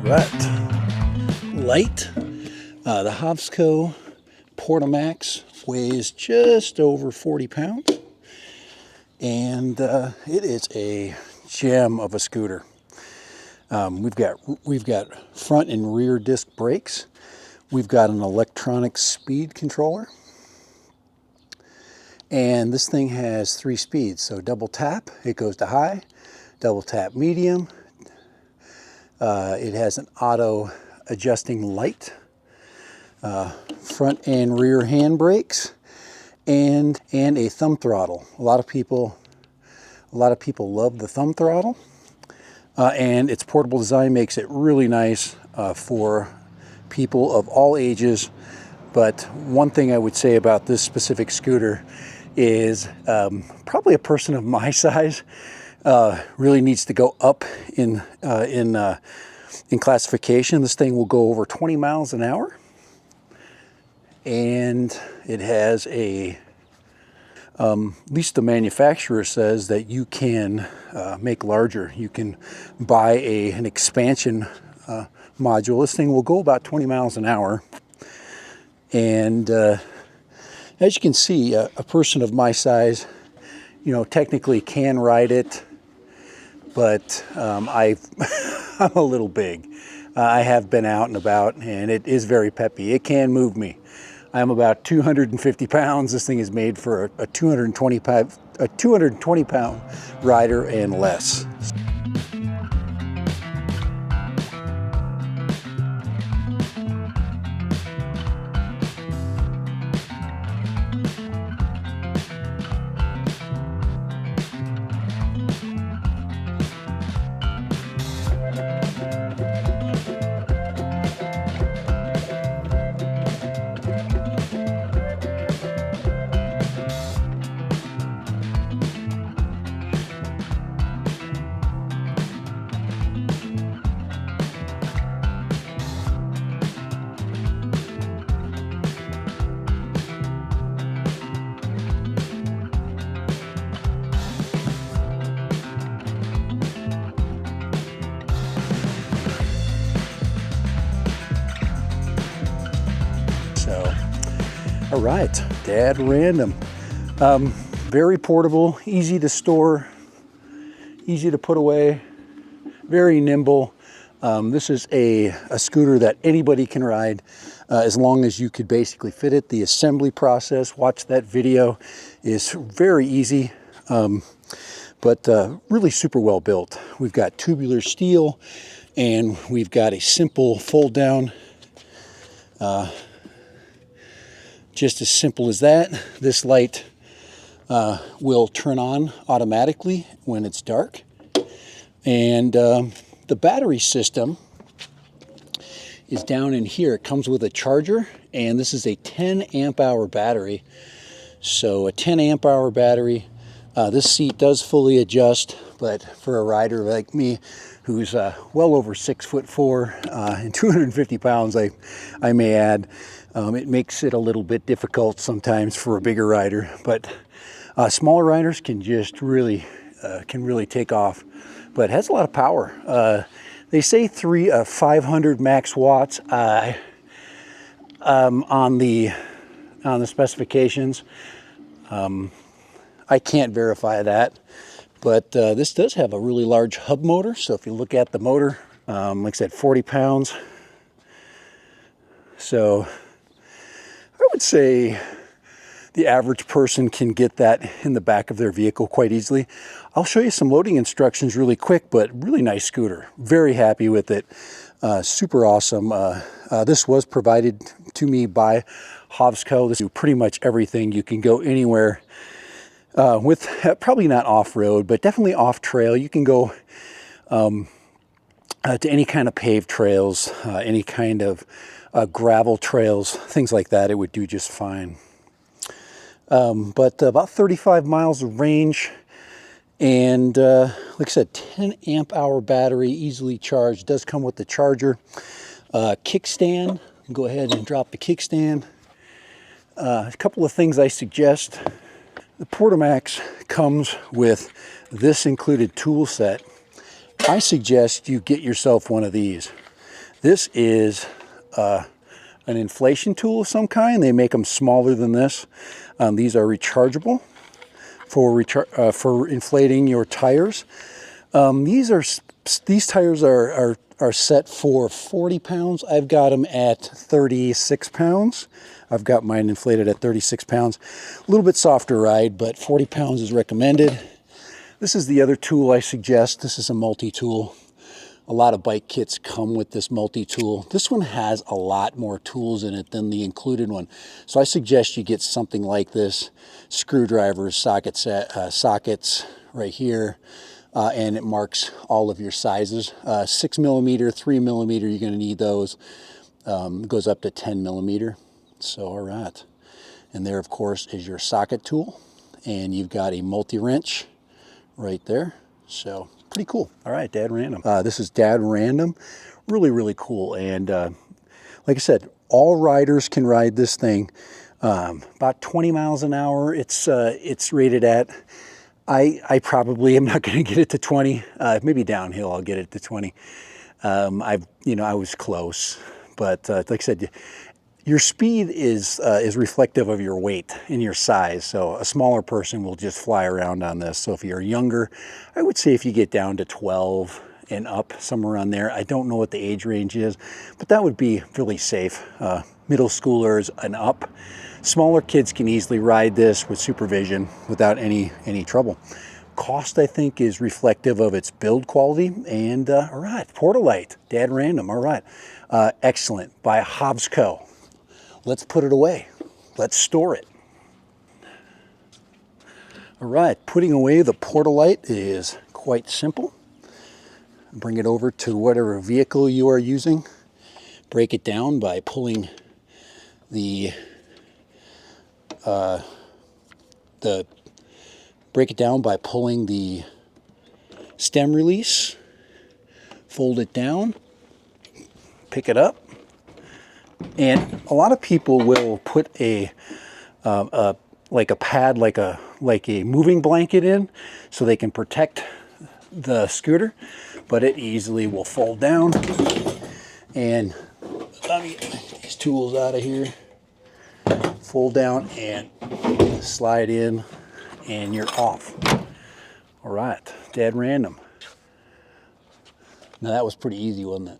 Right, Lite, the Hovsco Porto Max weighs just over 40 pounds, and it is a gem of a scooter. We've got front and rear disc brakes. We've got an electronic speed controller, and this thing has 3 speeds. So double tap, it goes to high. Double tap, medium. It has an auto adjusting light, front and rear hand brakes, and a thumb throttle. A lot of people love the thumb throttle, and its portable design makes it really nice for people of all ages. But one thing I would say about this specific scooter is probably a person of my size really needs to go up in classification. This thing will go over 20 miles an hour, and it has a at least the manufacturer says that you can make larger. You can buy an expansion module. This thing will go about 20 miles an hour, and as you can see, a person of my size, technically can ride it, but I'm a little big. I have been out and about, and it is very peppy. It can move me. I'm about 250 pounds. This thing is made for a 220 pound rider and less. All right, Dad Random. Very portable, easy to store, easy to put away, very nimble. This is a scooter that anybody can ride as long as you could basically fit it. The assembly process, watch that video, is very easy, but really super well built. We've got tubular steel, and we've got a simple fold down. Just as simple as that. This light will turn on automatically when it's dark. And the battery system is down in here. It comes with a charger, and this is a 10 amp hour battery. So a 10 amp hour battery. This seat does fully adjust, but for a rider like me, who's well over 6'4" and 250 pounds, I may add, it makes it a little bit difficult sometimes for a bigger rider. But smaller riders can just really take off. But it has a lot of power. They say 500 max watts on the specifications. I can't verify that, but this does have a really large hub motor. So if you look at the motor, like I said, 40 pounds. So I would say the average person can get that in the back of their vehicle quite easily. I'll show you some loading instructions really quick, but really nice scooter. Very happy with it. Super awesome. This was provided to me by Hovsco. This do pretty much everything. You can go anywhere with, probably not off-road, but definitely off-trail. You can go to any kind of paved trails, any kind of gravel trails, things like that, it would do just fine. But about 35 miles of range, and like I said, 10 amp hour battery, easily charged. Does come with the charger. Kickstand, go ahead and drop the kickstand. A couple of things I suggest. The Portamax comes with this included tool set. I suggest you get yourself one of these. This is an inflation tool of some kind. They make them smaller than this. These are rechargeable for inflating your tires. These tires are set for 40 pounds. I've got them at 36 pounds. I've got mine inflated at 36 pounds. A little bit softer ride, but 40 pounds is recommended. This is the other tool I suggest. This is a multi-tool. A lot of bike kits come with this multi-tool. This one has a lot more tools in it than the included one. So I suggest you get something like this. Screwdrivers, sockets right here. And it marks all of your sizes. 6 millimeter, 3 millimeter, you're gonna need those. It goes up to 10 millimeter. So, all right. And there, of course, is your socket tool. And you've got a multi-wrench right there. So, pretty cool. All right, Dad Random. This is Dad Random. Really, really cool. And like I said, all riders can ride this thing. About 20 miles an hour, it's rated at. I probably am not going to get it to 20. Maybe downhill I'll get it to 20. I was close, but like I said, your speed is reflective of your weight and your size. So a smaller person will just fly around on this. So if you're younger, I would say if you get down to 12 and up, somewhere on there. I don't know what the age range is, but that would be really safe. Middle schoolers and up. Smaller kids can easily ride this with supervision without any trouble. Cost, I think, is reflective of its build quality. And all right, Porto-Lite, Dad Random, all right. Excellent, by Hovsco. Let's put it away. Let's store it. All right, putting away the Porto-Lite is quite simple. Bring it over to whatever vehicle you are using. Break it down by pulling the stem release, fold it down, pick it up, and a lot of people will put a pad, like a moving blanket in, so they can protect the scooter, but it easily will fold down. And let me get these tools out of here. Fold down and slide in, and you're off. All right, Dad Random. Now that was pretty easy, wasn't it?